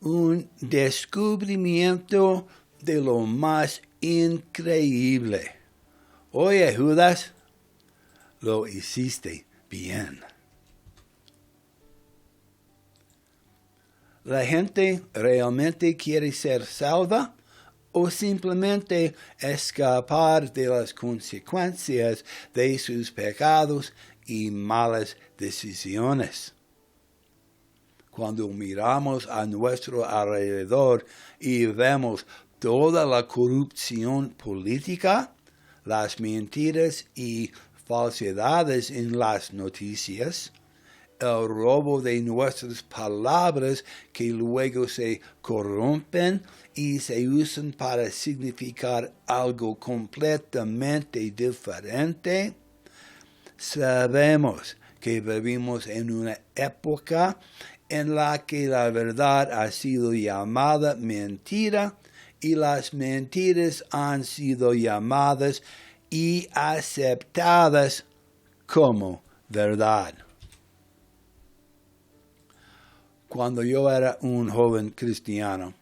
un descubrimiento de lo más increíble. Oye, Judas, lo hiciste bien. ¿La gente realmente quiere ser salva o simplemente escapar de las consecuencias de sus pecados y malas decisiones? Cuando miramos a nuestro alrededor y vemos toda la corrupción política, las mentiras y falsedades en las noticias, el robo de nuestras palabras que luego se corrompen y se usan para significar algo completamente diferente, sabemos que vivimos en una época en la que la verdad ha sido llamada mentira y las mentiras han sido llamadas y aceptadas como verdad. Cuando yo era un joven cristiano,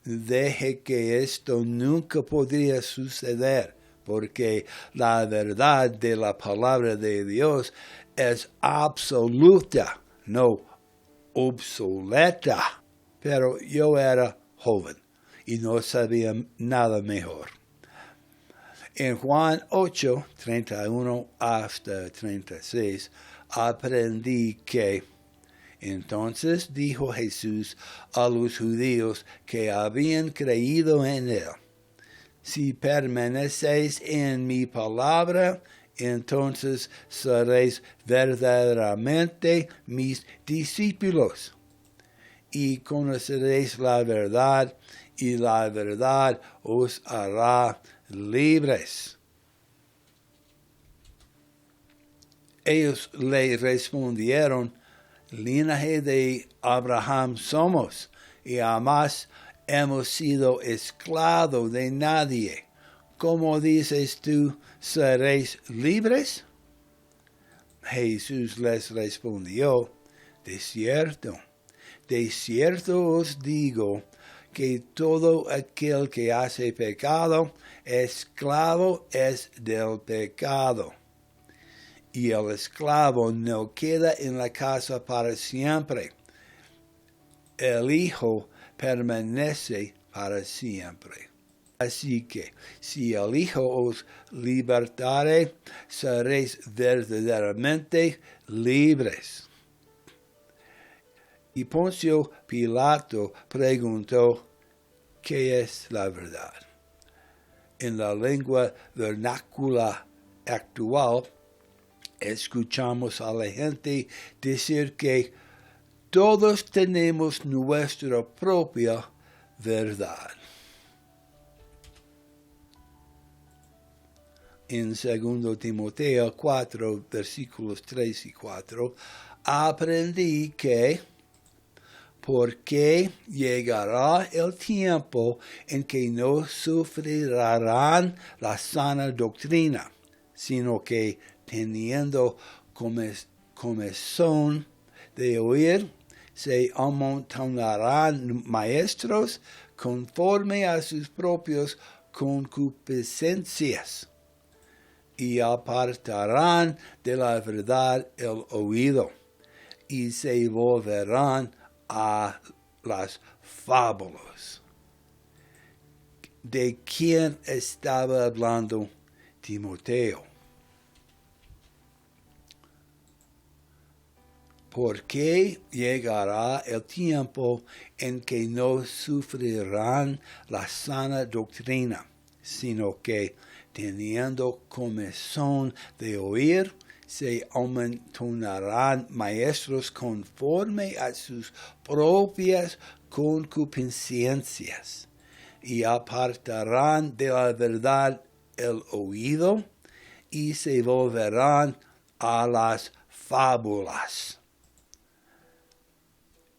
dije que esto nunca podría suceder porque la verdad de la palabra de Dios es absoluta, no obsoleta. Pero yo era joven y no sabía nada mejor. En Juan 8, 31 hasta 36, aprendí que entonces dijo Jesús a los judíos que habían creído en él: si permanecéis en mi palabra, entonces seréis verdaderamente mis discípulos, y conoceréis la verdad, y la verdad os hará libres. Ellos le respondieron: linaje de Abraham somos, y jamás hemos sido esclavos de nadie. ¿Cómo dices tú, seréis libres? Jesús les respondió: de cierto os digo, que todo aquel que hace pecado, esclavo es del pecado. Y el esclavo no queda en la casa para siempre. El Hijo permanece para siempre. Así que, si el Hijo os libertare, seréis verdaderamente libres. Y Poncio Pilato preguntó: ¿qué es la verdad? En la lengua vernácula actual, escuchamos a la gente decir que todos tenemos nuestra propia verdad. En 2 Timoteo 4, versículos 3 y 4, aprendí que porque llegará el tiempo en que no sufrirán la sana doctrina, sino que teniendo comezón de oír, se amontonarán maestros conforme a sus propios concupiscencias, y apartarán de la verdad el oído, y se volverán a las fábulas. ¿De quién estaba hablando Timoteo? Porque llegará el tiempo en que no sufrirán la sana doctrina, sino que, teniendo comezón de oír, se amontonarán maestros conforme a sus propias concupiscencias, y apartarán de la verdad el oído, y se volverán a las fábulas.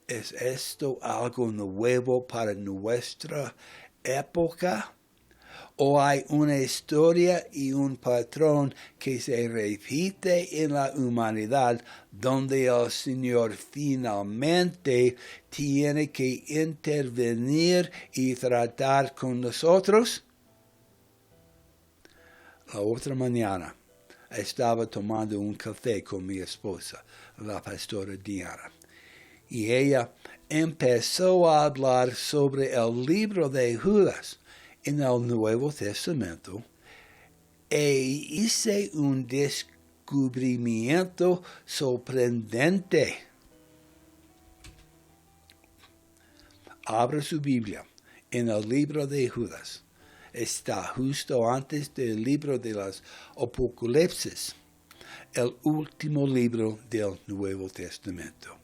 ¿Es esto algo nuevo para nuestra época? ¿O hay una historia y un patrón que se repite en la humanidad donde el Señor finalmente tiene que intervenir y tratar con nosotros? La otra mañana estaba tomando un café con mi esposa, la pastora Diana, y ella empezó a hablar sobre el libro de Judas en el Nuevo Testamento e hice un descubrimiento sorprendente. Abra su Biblia en el libro de Judas. Está justo antes del libro de las Apocalipsis, el último libro del Nuevo Testamento.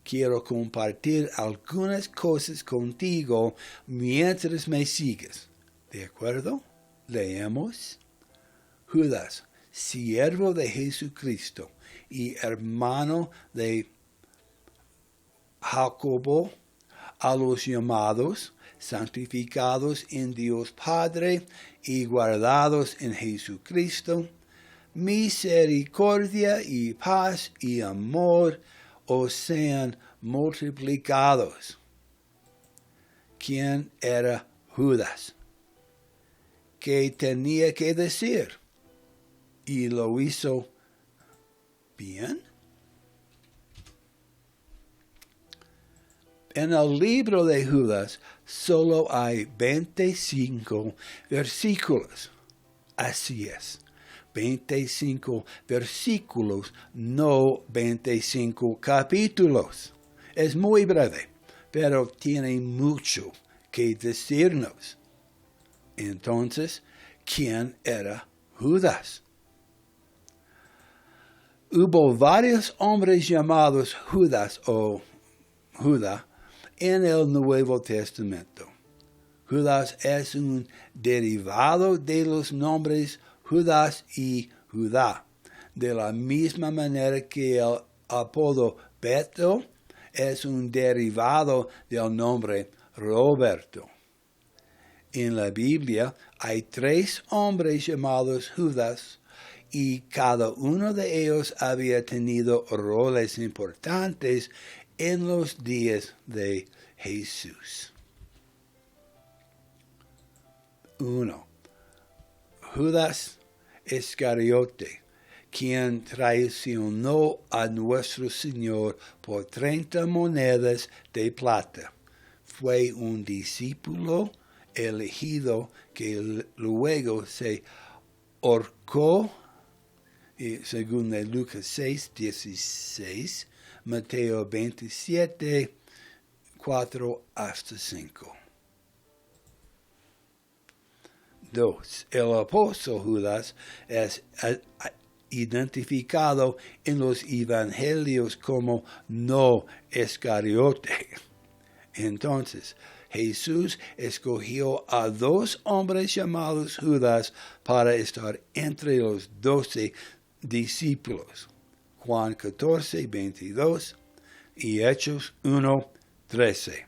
Quiero compartir algunas cosas contigo mientras me sigues. ¿De acuerdo? Leemos. Judas, siervo de Jesucristo y hermano de Jacobo, a los llamados, santificados en Dios Padre y guardados en Jesucristo, misericordia y paz y amor os sean multiplicados. ¿Quién era Judas? ¿Qué tenía que decir? ¿Y lo hizo bien? En el libro de Judas solo hay 25 versículos. Así es, 25 versículos, no 25 capítulos. Es muy breve, pero tiene mucho que decirnos. Entonces, ¿quién era Judas? Hubo varios hombres llamados Judas o Judá en el Nuevo Testamento. Judas es un derivado de los nombres Judas y Judá, de la misma manera que el apodo Beto es un derivado del nombre Roberto. En la Biblia hay 3 hombres llamados Judas y cada uno de ellos había tenido roles importantes en los días de Jesús. 1. Judas Iscariote, quien traicionó a nuestro Señor por 30 monedas de plata, fue un discípulo elegido que luego se ahorcó, según Lucas 6:16, Mateo 27, 4 hasta 5. 2. El apóstol Judas es identificado en los evangelios como no Iscariote. Entonces, Jesús escogió a 2 hombres llamados Judas para estar entre los 12 discípulos. Juan 14, 22 y Hechos 1, 13.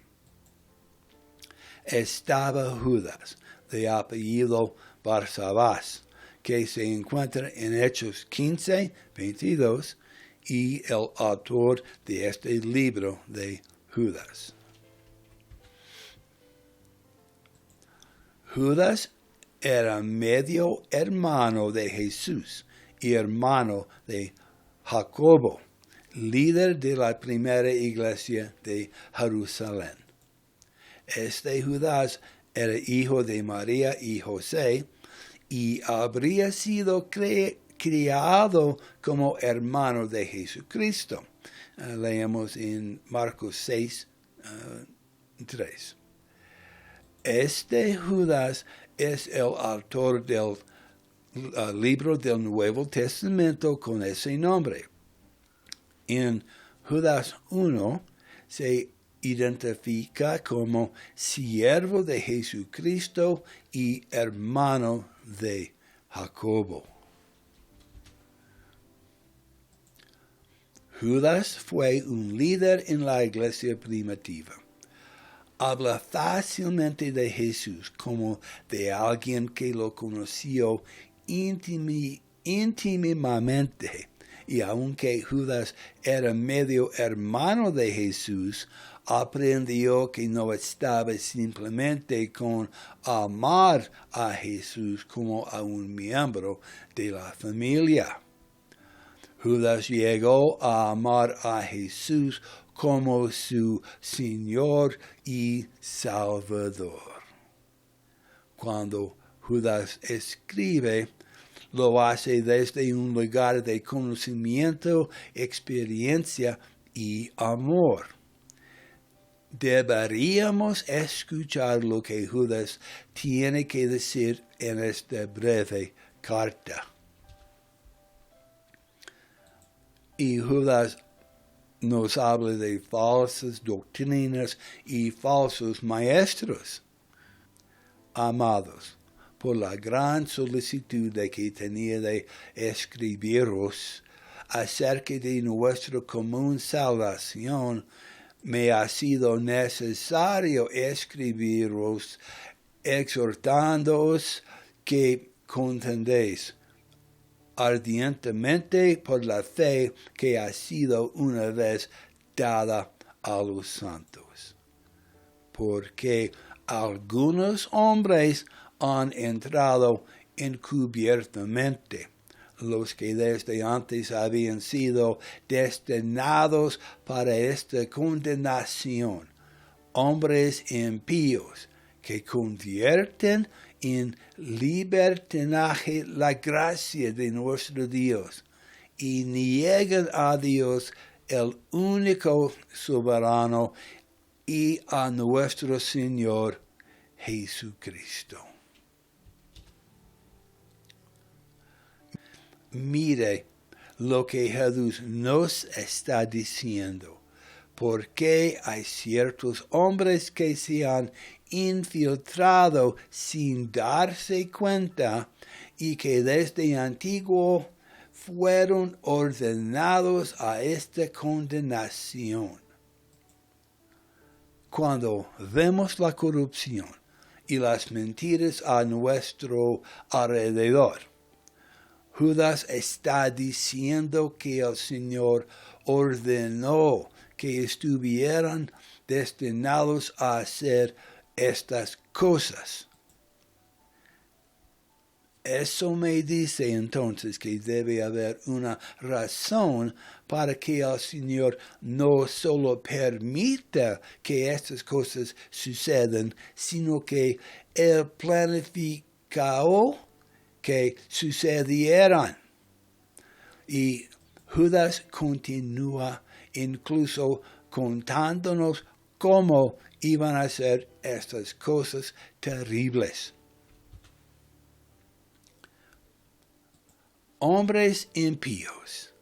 Estaba Judas, de apellido Barsabás, que se encuentra en Hechos 15, 22, y el autor de este libro de Judas. Judas era medio hermano de Jesús y hermano de Jacobo, líder de la primera iglesia de Jerusalén. Este Judas era hijo de María y José y habría sido criado como hermano de Jesucristo. Leemos en Marcos 6, 3. Este Judas es el autor del libro del Nuevo Testamento con ese nombre. En Judas 1 se identifica como siervo de Jesucristo y hermano de Jacobo. Judas fue un líder en la iglesia primitiva. habla fácilmente de Jesús como de alguien que lo conoció íntimamente. Y aunque Judas era medio hermano de Jesús, aprendió que no estaba simplemente con amar a Jesús como a un miembro de la familia. Judas llegó a amar a Jesús como su Señor y Salvador. Cuando Judas escribe, lo hace desde un lugar de conocimiento, experiencia y amor. Deberíamos escuchar lo que Judas tiene que decir en esta breve carta. Y Judas nos habla de falsas doctrinas y falsos maestros. Amados, por la gran solicitud de que tenía de escribiros acerca de nuestra común salvación, me ha sido necesario escribiros exhortándoos que contendéis ardientemente por la fe que ha sido una vez dada a los santos. Porque algunos hombres han entrado encubiertamente, los que desde antes habían sido destinados para esta condenación, hombres impíos que convierten en libertinaje la gracia de nuestro Dios y niegan a Dios, el único soberano, y a nuestro Señor Jesucristo. Mire lo que Jesús nos está diciendo, porque hay ciertos hombres que se han infiltrado sin darse cuenta y que desde antiguo fueron ordenados a esta condenación. Cuando vemos la corrupción y las mentiras a nuestro alrededor, Judas está diciendo que el Señor ordenó que estuvieran destinados a hacer estas cosas. Eso me dice entonces que debe haber una razón para que el Señor no solo permita que estas cosas sucedan, sino que Él planificó que sucedieran. Y Judas continúa incluso contándonos cómo iban a ser estas cosas terribles. Hombres impíos,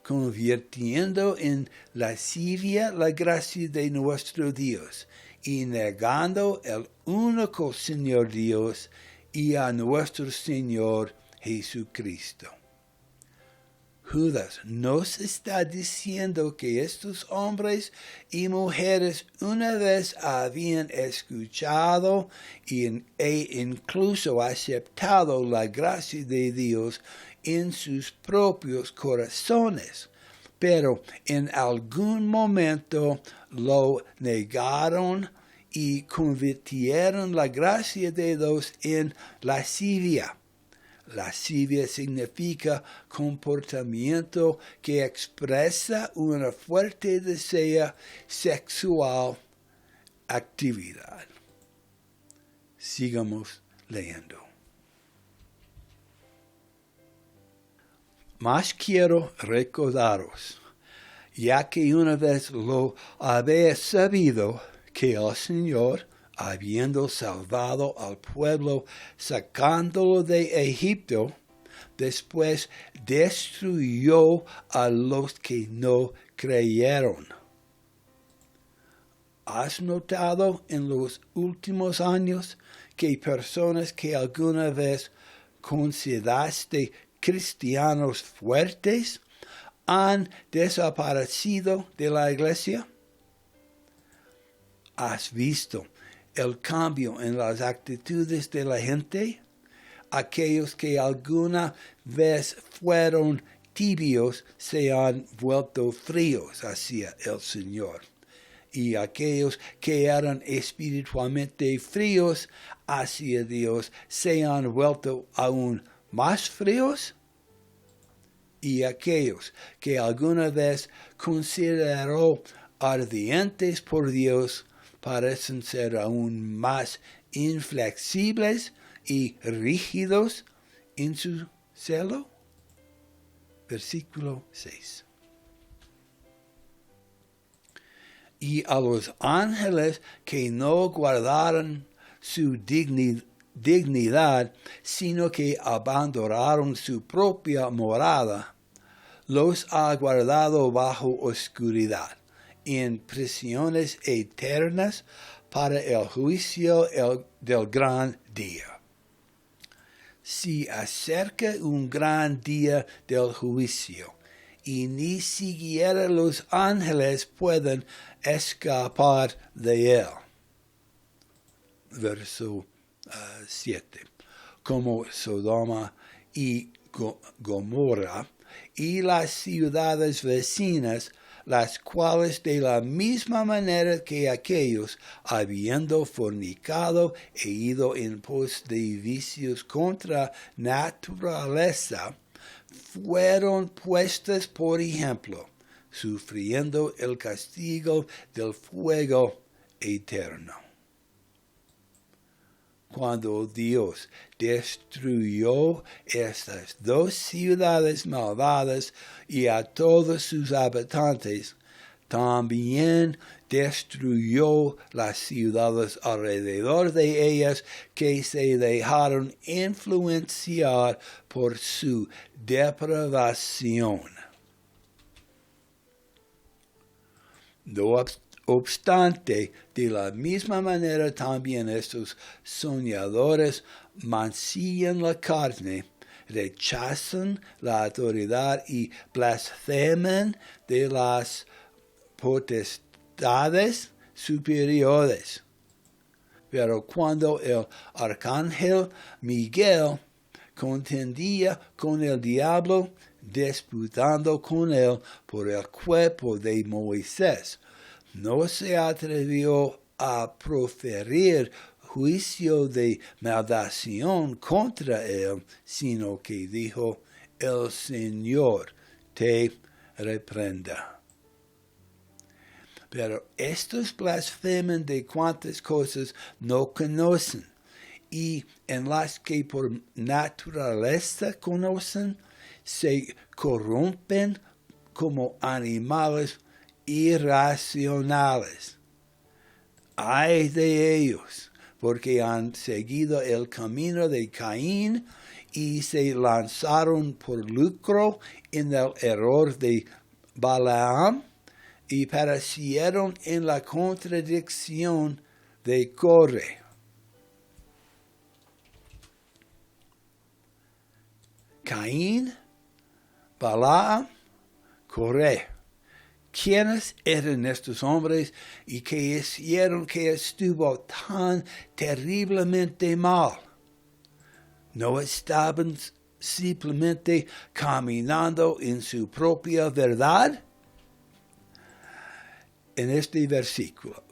convirtiendo en lascivia la gracia de nuestro Dios y negando el único Señor Dios y a nuestro Señor Jesucristo. Judas nos está diciendo que estos hombres y mujeres una vez habían escuchado e incluso aceptado la gracia de Dios en sus propios corazones, pero en algún momento lo negaron y convirtieron la gracia de Dios en lascivia. Lascivia significa comportamiento que expresa una fuerte deseo sexual actividad. Sigamos leyendo. Mas quiero recordaros, ya que una vez lo habéis sabido, que el Señor, habiendo salvado al pueblo, sacándolo de Egipto, después destruyó a los que no creyeron. ¿Has notado en los últimos años que personas que alguna vez consideraste cristianos fuertes han desaparecido de la iglesia? ¿Has visto el cambio en las actitudes de la gente? Aquellos que alguna vez fueron tibios se han vuelto fríos hacia el Señor. Y aquellos que eran espiritualmente fríos hacia Dios se han vuelto aún más fríos. Y aquellos que alguna vez consideró ardientes por Dios parecen ser aún más inflexibles y rígidos en su celo. Versículo 6. Y a los ángeles que no guardaron su dignidad, sino que abandonaron su propia morada, los ha guardado bajo oscuridad, en prisiones eternas para el juicio del gran día. Se acerca un gran día del juicio, y ni siquiera los ángeles pueden escapar de él. Verso 7. Como Sodoma y Gomorra y las ciudades vecinas, las cuales de la misma manera que aquellos, habiendo fornicado e ido en pos de vicios contra naturaleza, fueron puestas por ejemplo, sufriendo el castigo del fuego eterno. Cuando Dios destruyó estas dos ciudades malvadas y a todos sus habitantes, también destruyó las ciudades alrededor de ellas que se dejaron influenciar por su depravación. No obstante, de la misma manera también estos soñadores mancillan la carne, rechazan la autoridad y blasfeman de las potestades superiores. Pero cuando el arcángel Miguel contendía con el diablo, disputando con él por el cuerpo de Moisés, no se atrevió a proferir juicio de maldición contra él, sino que dijo: el Señor te reprenda. Pero estos blasfeman de cuantas cosas no conocen, y en las que por naturaleza conocen, se corrompen como animales irracionales. Ay de ellos, porque han seguido el camino de Caín y se lanzaron por lucro en el error de Balaam y perecieron en la contradicción de Coré. Caín, Balaam, Coré. ¿Quiénes eran estos hombres y qué hicieron que estuvo tan terriblemente mal? ¿No estaban simplemente caminando en su propia verdad? En este versículo,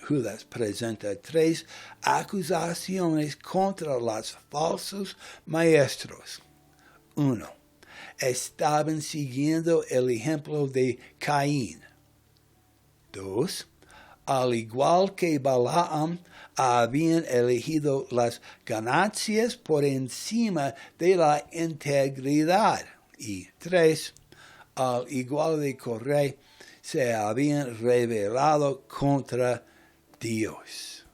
Judas presenta 3 acusaciones contra los falsos maestros. 1. Estaban siguiendo el ejemplo de Caín. 2. Al igual que Balaam, habían elegido las ganancias por encima de la integridad. Y 3. Al igual de Coré, se habían rebelado contra Dios.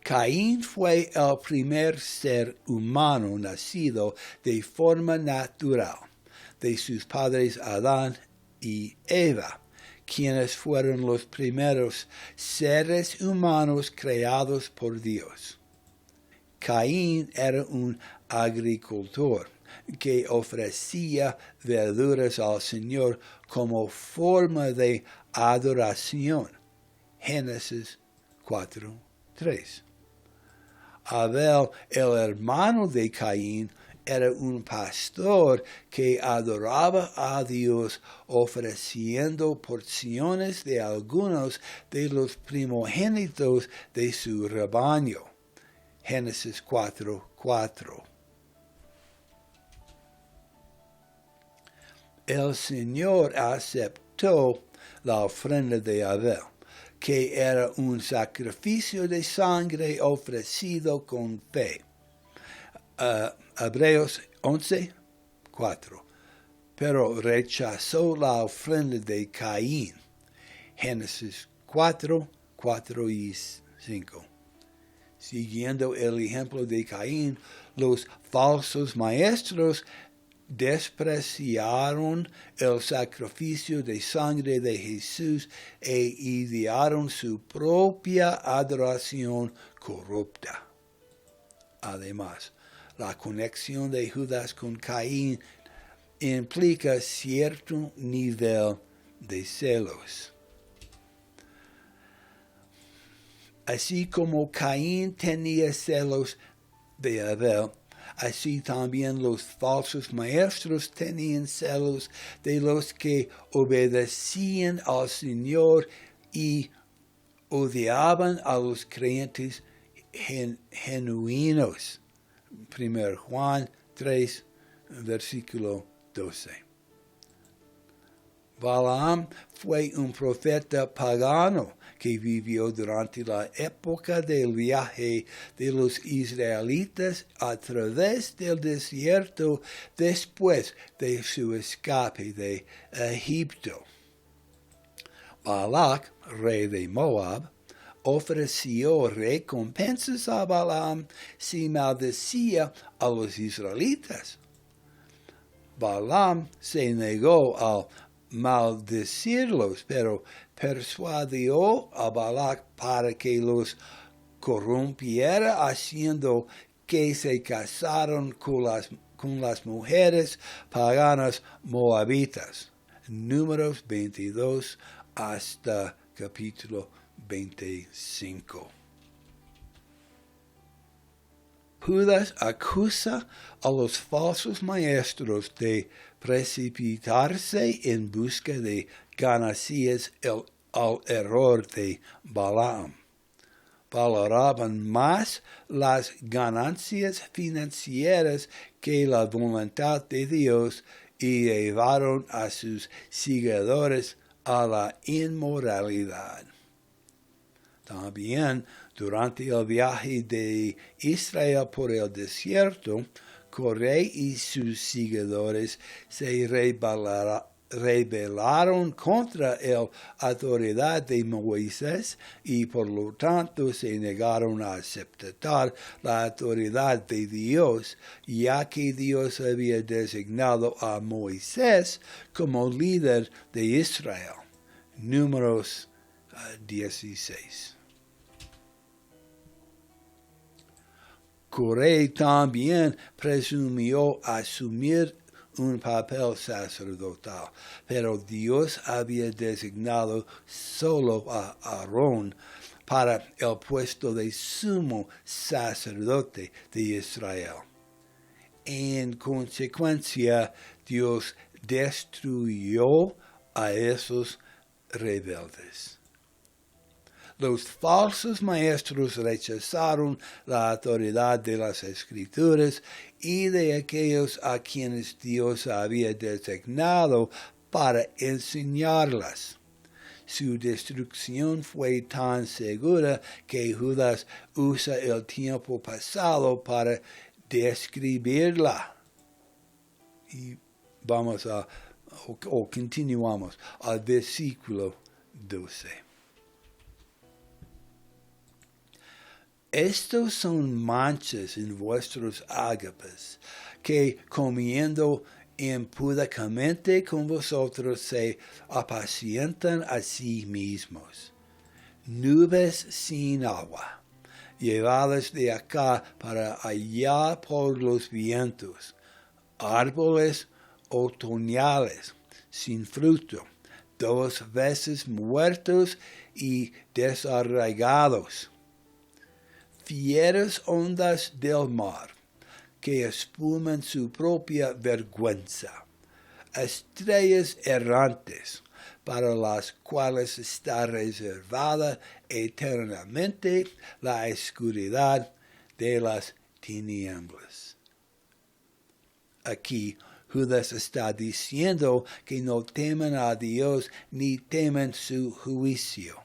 Caín fue el primer ser humano nacido de forma natural, de sus padres Adán y Eva, quienes fueron los primeros seres humanos creados por Dios. Caín era un agricultor que ofrecía verduras al Señor como forma de adoración. Génesis 4:3. Abel, el hermano de Caín, era un pastor que adoraba a Dios ofreciendo porciones de algunos de los primogénitos de su rebaño. Génesis 4:4. El Señor aceptó la ofrenda de Abel, que era un sacrificio de sangre ofrecido con fe. Hebreos 11:4. Pero rechazó la ofrenda de Caín. Génesis 4:4 y 5. Siguiendo el ejemplo de Caín, los falsos maestros despreciaron el sacrificio de sangre de Jesús e idearon su propia adoración corrupta. Además, la conexión de Judas con Caín implica cierto nivel de celos. Así como Caín tenía celos de Abel, así también los falsos maestros tenían celos de los que obedecían al Señor y odiaban a los creyentes genuinos. 1 Juan 3, versículo 12. Balaam fue un profeta pagano que vivió durante la época del viaje de los israelitas a través del desierto después de su escape de Egipto. Balac, rey de Moab, ofreció recompensas a Balaam si maldecía a los israelitas. Balaam se negó a maldecirlos, pero persuadió a Balac para que los corrompiera haciendo que se casaron con las mujeres paganas moabitas. Números 22 hasta capítulo 25. Judas acusa a los falsos maestros de precipitarse en busca de ganancias al error de Balaam. Valoraban más las ganancias financieras que la voluntad de Dios y llevaron a sus seguidores a la inmoralidad. También durante el viaje de Israel por el desierto, Coré y sus seguidores se rebelaron contra la autoridad de Moisés y por lo tanto se negaron a aceptar la autoridad de Dios, ya que Dios había designado a Moisés como líder de Israel. Números 16. Coré también presumió asumir un papel sacerdotal, pero Dios había designado solo a Aarón para el puesto de sumo sacerdote de Israel. En consecuencia, Dios destruyó a esos rebeldes. Los falsos maestros rechazaron la autoridad de las Escrituras y de aquellos a quienes Dios había designado para enseñarlas. Su destrucción fue tan segura que Judas usa el tiempo pasado para describirla. Y continuamos al versículo 12. Estos son manchas en vuestros ágapes, que comiendo impúdicamente con vosotros se apacientan a sí mismos. Nubes sin agua, llevadas de acá para allá por los vientos. Árboles otoñales sin fruto, 2 veces muertos y desarraigados. Fieras ondas del mar, que espuman su propia vergüenza. Estrellas errantes, para las cuales está reservada eternamente la oscuridad de las tinieblas. Aquí Judas está diciendo que no temen a Dios ni temen su juicio.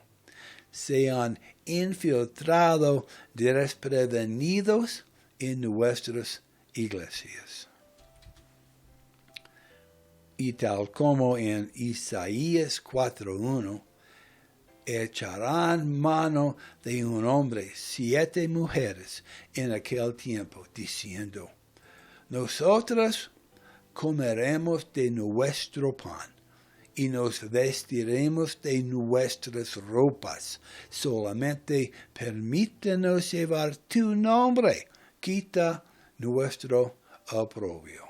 Se han infiltrado desprevenidos en nuestras iglesias. Y tal como en Isaías 4:1, echarán mano de un hombre 7 mujeres en aquel tiempo, diciendo, nosotras comeremos de nuestro pan y nos vestiremos de nuestras ropas. Solamente permítenos llevar tu nombre. Quita nuestro oprobio.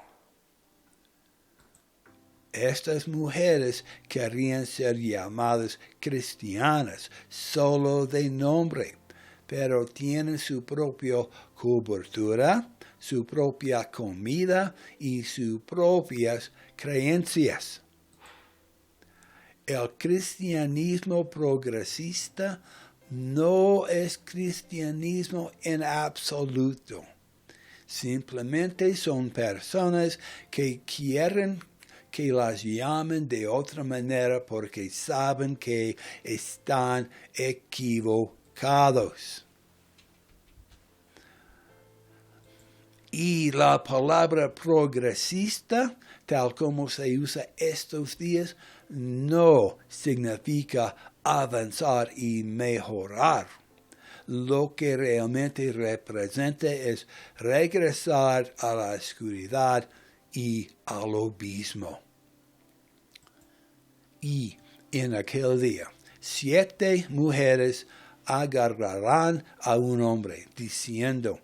Estas mujeres querían ser llamadas cristianas solo de nombre, pero tienen su propia cobertura, su propia comida y sus propias creencias. El cristianismo progresista no es cristianismo en absoluto. Simplemente son personas que quieren que las llamen de otra manera porque saben que están equivocados. Y la palabra progresista, tal como se usa estos días, no significa avanzar y mejorar. Lo que realmente representa es regresar a la oscuridad y al abismo. Y en aquel día, 7 mujeres agarrarán a un hombre, diciendo,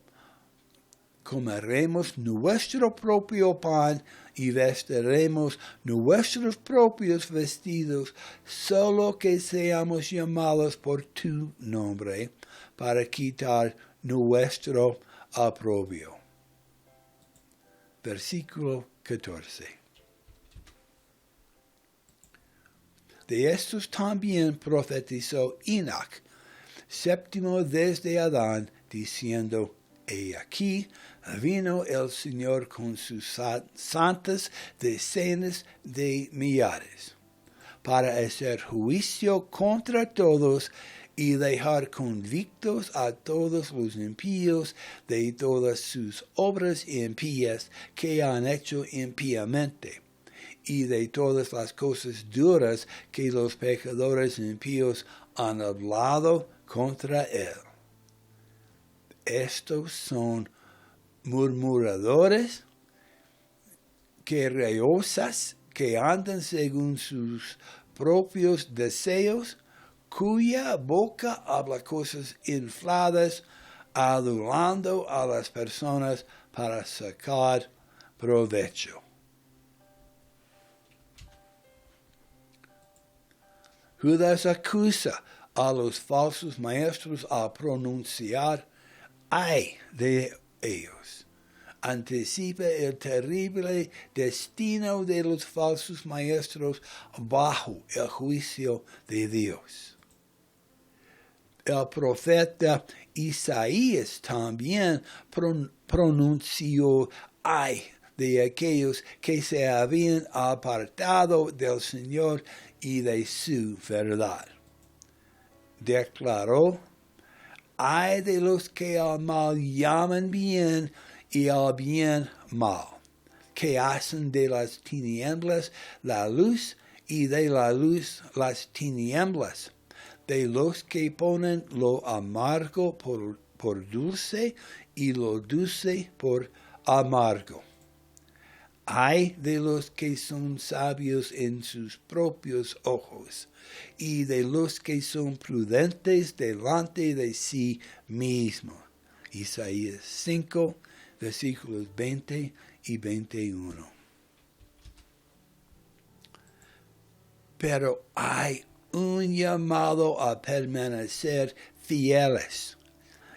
comeremos nuestro propio pan y vestiremos nuestros propios vestidos, solo que seamos llamados por tu nombre, para quitar nuestro oprobio. Versículo 14. De estos también profetizó Enoc, 7º desde Adán, diciendo, he aquí, vino el Señor con sus santas decenas de millares, para hacer juicio contra todos y dejar convictos a todos los impíos de todas sus obras impías que han hecho impíamente, y de todas las cosas duras que los pecadores impíos han hablado contra él. Estos son murmuradores, querellosas, que andan según sus propios deseos, cuya boca habla cosas infladas, adulando a las personas para sacar provecho. Judas acusa a los falsos maestros al pronunciar, ay de ellos. Anticipa el terrible destino de los falsos maestros bajo el juicio de Dios. El profeta Isaías también pronunció ay de aquellos que se habían apartado del Señor y de su verdad. Declaró, ay de los que al mal llaman bien y al bien mal, que hacen de las tinieblas la luz y de la luz las tinieblas, de los que ponen lo amargo por dulce y lo dulce por amargo. Ay de los que son sabios en sus propios ojos, y de los que son prudentes delante de sí mismos. Isaías 5, versículos 20 y 21. pero hay un llamado a permanecer fieles.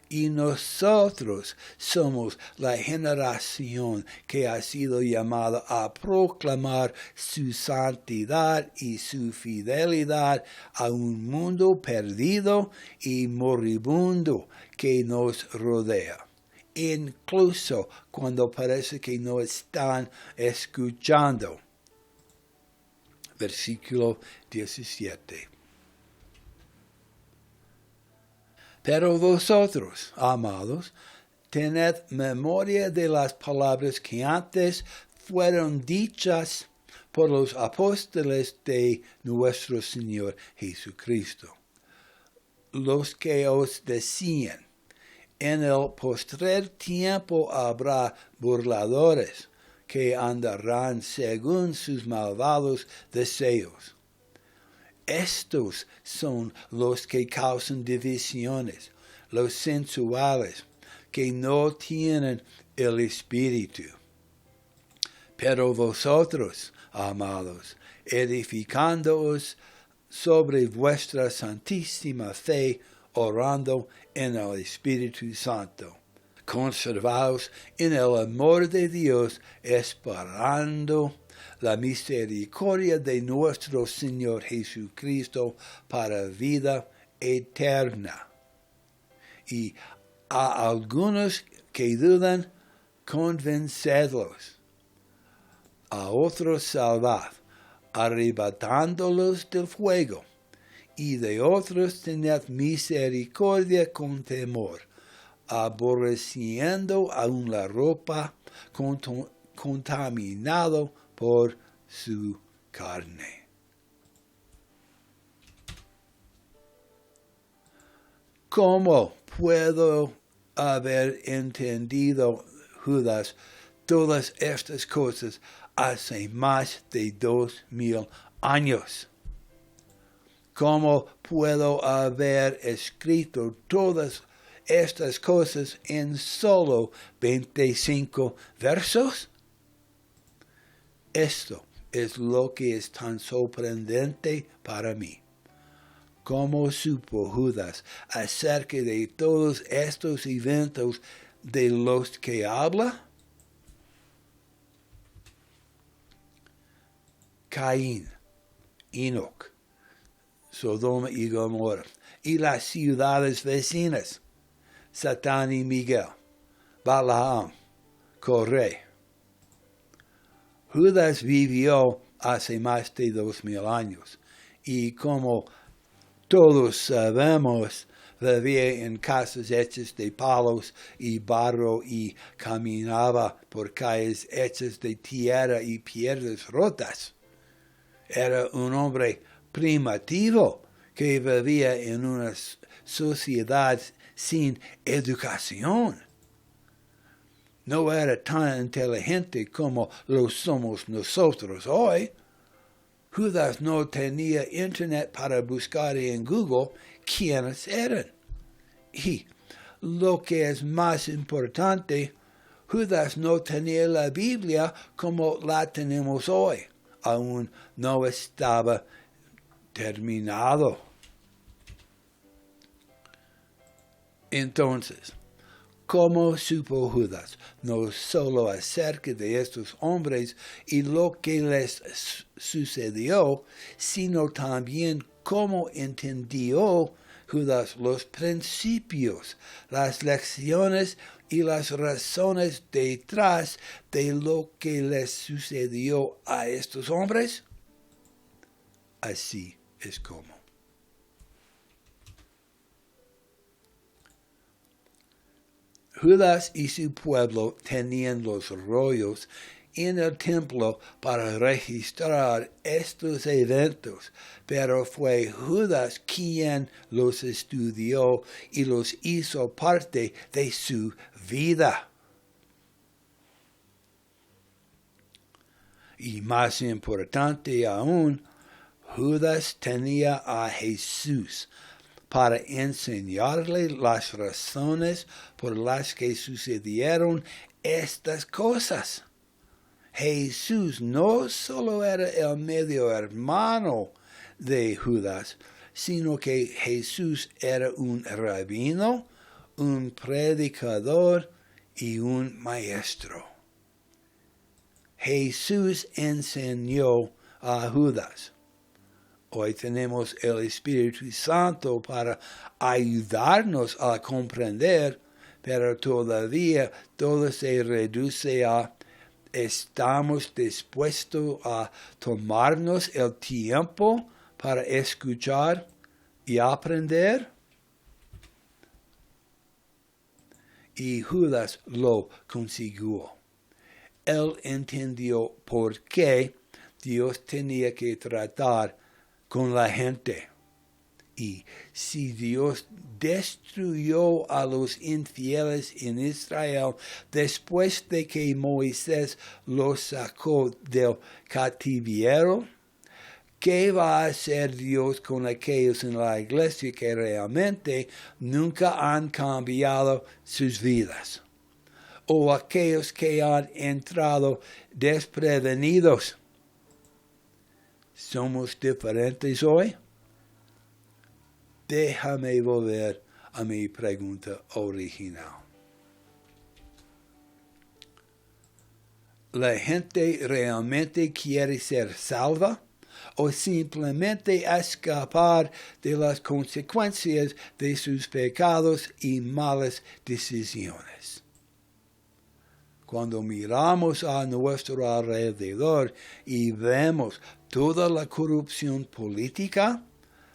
Y nosotros somos la generación que ha sido llamada a proclamar su santidad y su fidelidad a un mundo perdido y moribundo que nos rodea, incluso cuando parece que no están escuchando. Versículo 17. Pero vosotros, amados, tened memoria de las palabras que antes fueron dichas por los apóstoles de nuestro Señor Jesucristo, los que os decían: en el postrer tiempo habrá burladores que andarán según sus malvados deseos. Estos son los que causan divisiones, los sensuales, que no tienen el Espíritu. Pero vosotros, amados, edificándoos sobre vuestra santísima fe, orando en el Espíritu Santo, conservaos en el amor de Dios, esperando la misericordia de nuestro Señor Jesucristo para vida eterna. Y a algunos que dudan, convencedlos. A otros salvad, arrebatándolos del fuego. Y de otros tened misericordia con temor, aborreciendo aún la ropa contaminado por su carne. ¿Cómo puedo haber entendido, Judas, todas estas cosas hace más de 2000 años? ¿Cómo puedo haber escrito todas estas cosas en solo 25 versos? Esto es lo que es tan sorprendente para mí. ¿Cómo supo Judas acerca de todos estos eventos de los que habla? Caín, Enoc, Sodoma y Gomorra, y las ciudades vecinas, Satán y Miguel, Balaam, Coré. Judas vivió hace más de 2000 años, y como todos sabemos, vivía en casas hechas de palos y barro y caminaba por calles hechas de tierra y piedras rotas. Era un hombre primitivo que vivía en una sociedad sin educación. No era tan inteligente como lo somos nosotros hoy. Judas no tenía internet para buscar en Google quiénes eran. Y lo que es más importante, Judas no tenía la Biblia como la tenemos hoy. Aún no estaba terminado. Entonces, ¿cómo supo Judas no solo acerca de estos hombres y lo que les sucedió, sino también cómo entendió Judas los principios, las lecciones y las razones detrás de lo que les sucedió a estos hombres? Así es como. Judas y su pueblo tenían los rollos en el templo para registrar estos eventos, pero fue Judas quien los estudió y los hizo parte de su vida. Y más importante aún, Judas tenía a Jesús para enseñarle las razones por las que sucedieron estas cosas. Jesús no solo era el medio hermano de Judas, sino que Jesús era un rabino, un predicador y un maestro. Jesús enseñó a Judas. Hoy tenemos el Espíritu Santo para ayudarnos a comprender, pero todavía todo se reduce a ¿estamos dispuestos a tomarnos el tiempo para escuchar y aprender? Y Judas lo consiguió. Él entendió por qué Dios tenía que tratar con la gente. Y si Dios destruyó a los infieles en Israel después de que Moisés los sacó del cautiverio, ¿qué va a hacer Dios con aquellos en la iglesia que realmente nunca han cambiado sus vidas? O aquellos que han entrado desprevenidos. ¿Somos diferentes hoy? Déjame volver a mi pregunta original. ¿La gente realmente quiere ser salva o simplemente escapar de las consecuencias de sus pecados y malas decisiones? Cuando miramos a nuestro alrededor y vemos toda la corrupción política,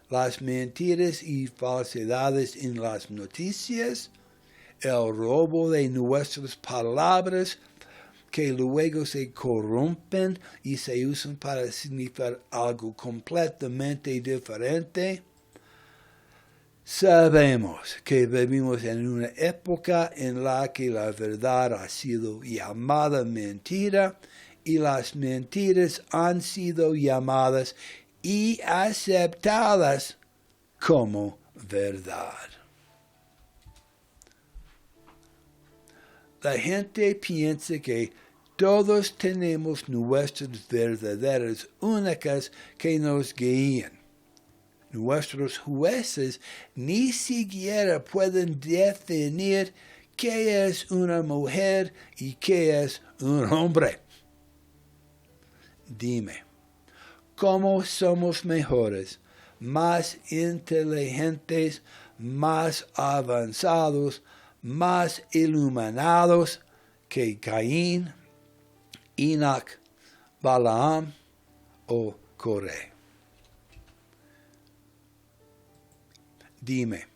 las mentiras y falsedades en las noticias, el robo de nuestras palabras que luego se corrompen y se usan para significar algo completamente diferente, sabemos que vivimos en una época en la que la verdad ha sido llamada mentira y las mentiras han sido llamadas y aceptadas como verdad. La gente piensa que todos tenemos nuestras verdaderas únicas que nos guían. Nuestros jueces ni siquiera pueden definir qué es una mujer y qué es un hombre. Dime, ¿cómo somos mejores, más inteligentes, más avanzados, más iluminados que Caín, Enoch, Balaam o Coré? Dime,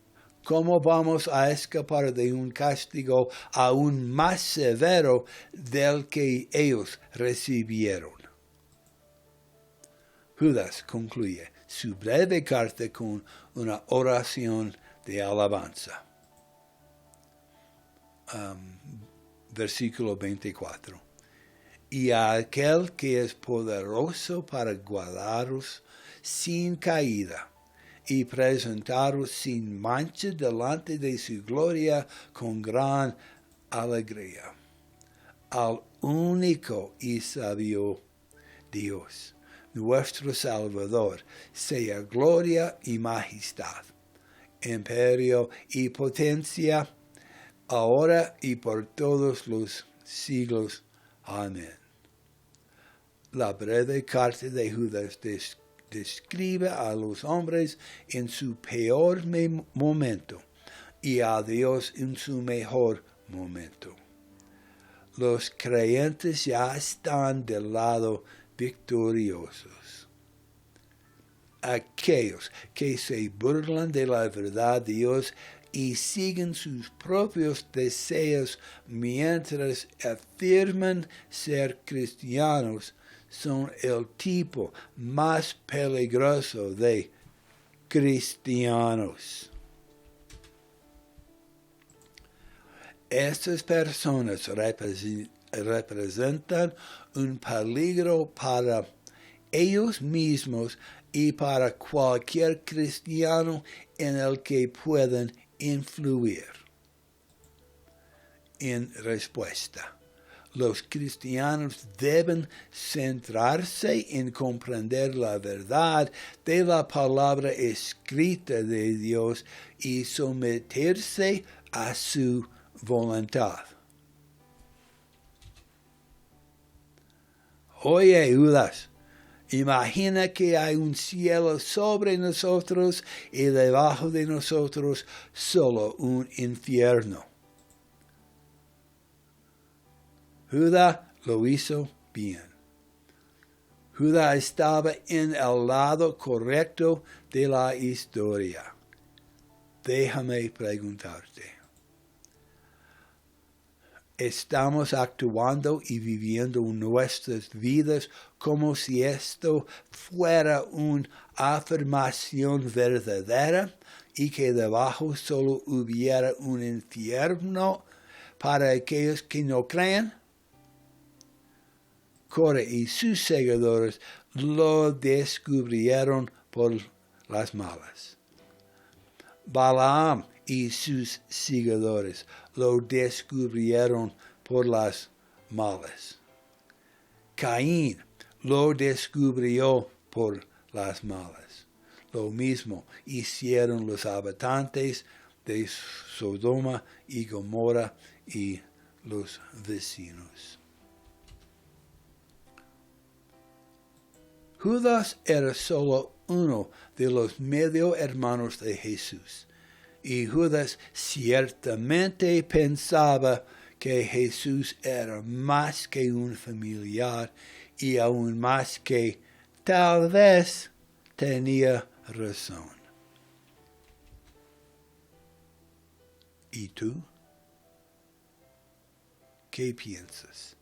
¿cómo vamos a escapar de un castigo aún más severo del que ellos recibieron? Judas concluye su breve carta con una oración de alabanza. Versículo 24. Y a aquel que es poderoso para guardaros sin caída y presentaros sin mancha delante de su gloria con gran alegría. Al único y sabio Dios, nuestro Salvador, sea gloria y majestad, imperio y potencia, ahora y por todos los siglos. Amén. La breve carta de Judas describe a los hombres en su peor momento y a Dios en su mejor momento. Los creyentes ya están del lado victoriosos. Aquellos que se burlan de la verdad de Dios y siguen sus propios deseos mientras afirman ser cristianos son el tipo más peligroso de cristianos. Estas personas representan un peligro para ellos mismos y para cualquier cristiano en el que puedan influir. En respuesta, Los cristianos deben centrarse en comprender la verdad de la palabra escrita de Dios y someterse a su voluntad. Oye, Judas, imagina que hay un cielo sobre nosotros y debajo de nosotros solo un infierno. Judas lo hizo bien. Judas estaba en el lado correcto de la historia. Déjame preguntarte. ¿Estamos actuando y viviendo nuestras vidas como si esto fuera una afirmación verdadera y que debajo solo hubiera un infierno para aquellos que no creen? Coré y sus seguidores lo descubrieron por las malas. Balaam y sus seguidores lo descubrieron por las malas. Caín lo descubrió por las malas. Lo mismo hicieron los habitantes de Sodoma y Gomorra y los vecinos. Judas era solo uno de los medio hermanos de Jesús, y Judas ciertamente pensaba que Jesús era más que un familiar y aún más que tal vez tenía razón. ¿Y tú? ¿Qué piensas?